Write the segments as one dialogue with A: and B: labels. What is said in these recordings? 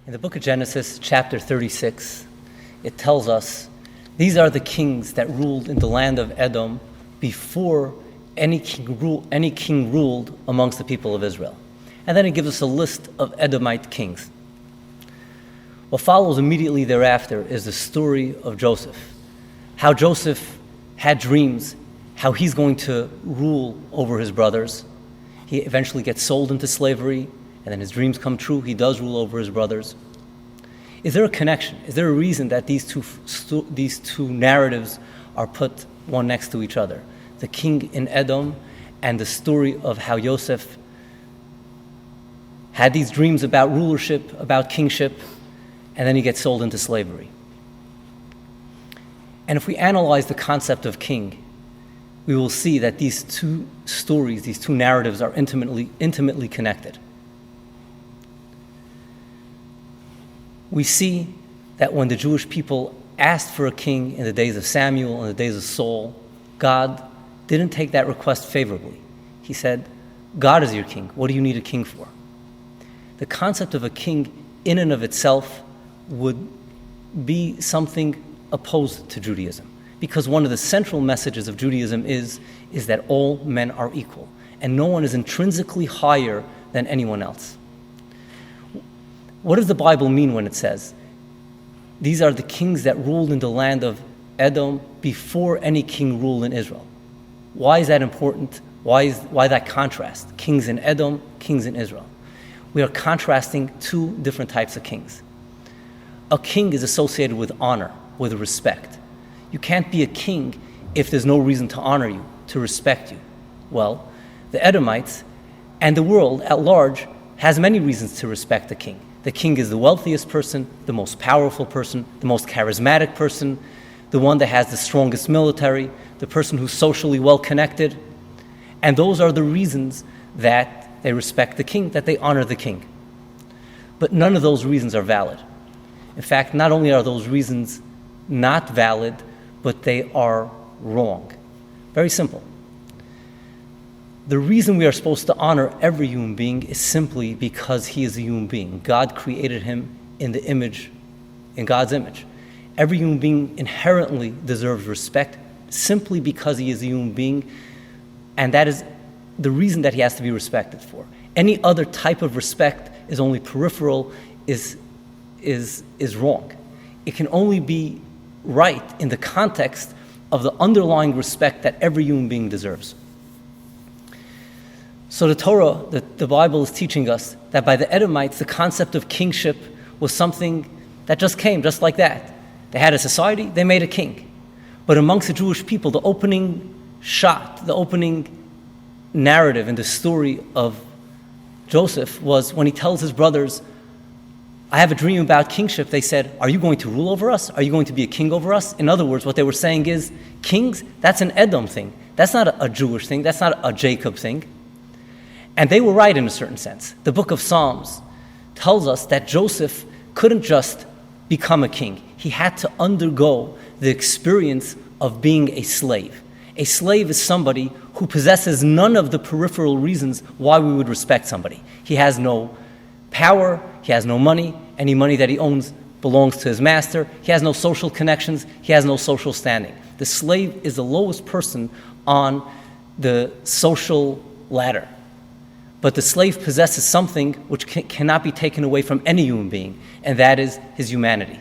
A: In the book of Genesis, chapter 36, it tells us these are the kings that ruled in the land of Edom before any king ruled amongst the people of Israel. And then it gives us a list of Edomite kings. What follows immediately thereafter is the story of Joseph. How Joseph had dreams, how he's going to rule over his brothers. He eventually gets sold into slavery, and then his dreams come true. He does rule over his brothers. Is there a connection? Is there a reason that these two narratives are put one next to each other? The king in Edom and the story of how Joseph had these dreams about rulership, about kingship, and then he gets sold into slavery. And if we analyze the concept of king, we will see that these two stories, these two narratives are intimately connected. We see that when the Jewish people asked for a king in the days of Samuel and the days of Saul, God didn't take that request favorably. He said, God is your king. What do you need a king for? The concept of a king in and of itself would be something opposed to Judaism, because one of the central messages of Judaism is that all men are equal, and no one is intrinsically higher than anyone else. What does the Bible mean when it says, these are the kings that ruled in the land of Edom before any king ruled in Israel? Why is that important? Why that contrast? Kings in Edom, kings in Israel. We are contrasting two different types of kings. A king is associated with honor, with respect. You can't be a king if there's no reason to honor you, to respect you. Well, the Edomites and the world at large has many reasons to respect the king. The king is the wealthiest person, the most powerful person, the most charismatic person, the one that has the strongest military, the person who's socially well connected. And those are the reasons that they respect the king, that they honor the king. But none of those reasons are valid. In fact, not only are those reasons not valid, but they are wrong. Very simple. The reason we are supposed to honor every human being is simply because he is a human being. God created him in God's image. Every human being inherently deserves respect simply because he is a human being, and that is the reason that he has to be respected for. Any other type of respect is only peripheral, is wrong. It can only be right in the context of the underlying respect that every human being deserves. So the Torah, the Bible is teaching us that by the Edomites, the concept of kingship was something that just came just like that. They had a society, they made a king. But amongst the Jewish people, the opening shot, the opening narrative in the story of Joseph was when he tells his brothers, I have a dream about kingship. They said, are you going to rule over us? Are you going to be a king over us? In other words, what they were saying is, kings, that's an Edom thing. That's not a Jewish thing. That's not a Jacob thing. And they were right in a certain sense. The book of Psalms tells us that Joseph couldn't just become a king. He had to undergo the experience of being a slave. A slave is somebody who possesses none of the peripheral reasons why we would respect somebody. He has no power, he has no money, any money that he owns belongs to his master, he has no social connections, he has no social standing. The slave is the lowest person on the social ladder. But the slave possesses something which cannot be taken away from any human being, and that is his humanity.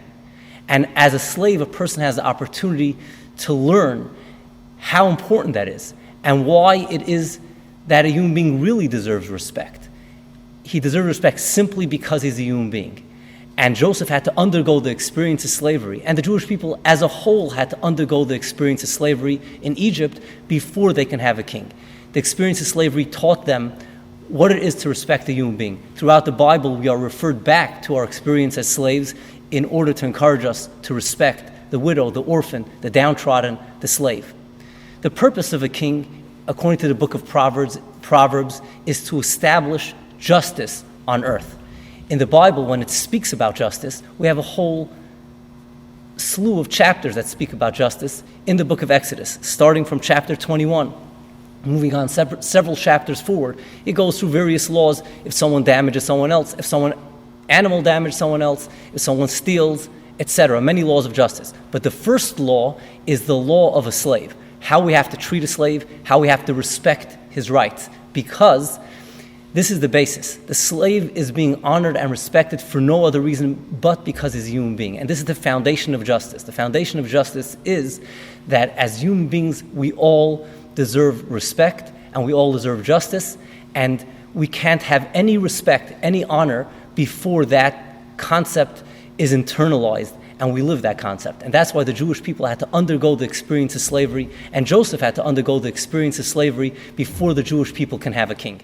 A: And as a slave, a person has the opportunity to learn how important that is and why it is that a human being really deserves respect. He deserves respect simply because he's a human being. And Joseph had to undergo the experience of slavery, and the Jewish people as a whole had to undergo the experience of slavery in Egypt before they can have a king. The experience of slavery taught them what it is to respect a human being. Throughout the Bible, we are referred back to our experience as slaves in order to encourage us to respect the widow, the orphan, the downtrodden, the slave. The purpose of a king, according to the book of Proverbs, is to establish justice on earth. In the Bible, when it speaks about justice, we have a whole slew of chapters that speak about justice in the book of Exodus, starting from chapter 21. Moving on several chapters forward, it goes through various laws. If someone damages someone else, if someone animal damage someone else, if someone steals, etc. Many laws of justice. But the first law is the law of a slave. How we have to treat a slave, how we have to respect his rights. Because this is the basis. The slave is being honored and respected for no other reason but because he's a human being. And this is the foundation of justice. The foundation of justice is that as human beings, we all deserve respect and we all deserve justice. And we can't have any respect, any honor before that concept is internalized and we live that concept. And that's why the Jewish people had to undergo the experience of slavery, and Joseph had to undergo the experience of slavery before the Jewish people can have a king.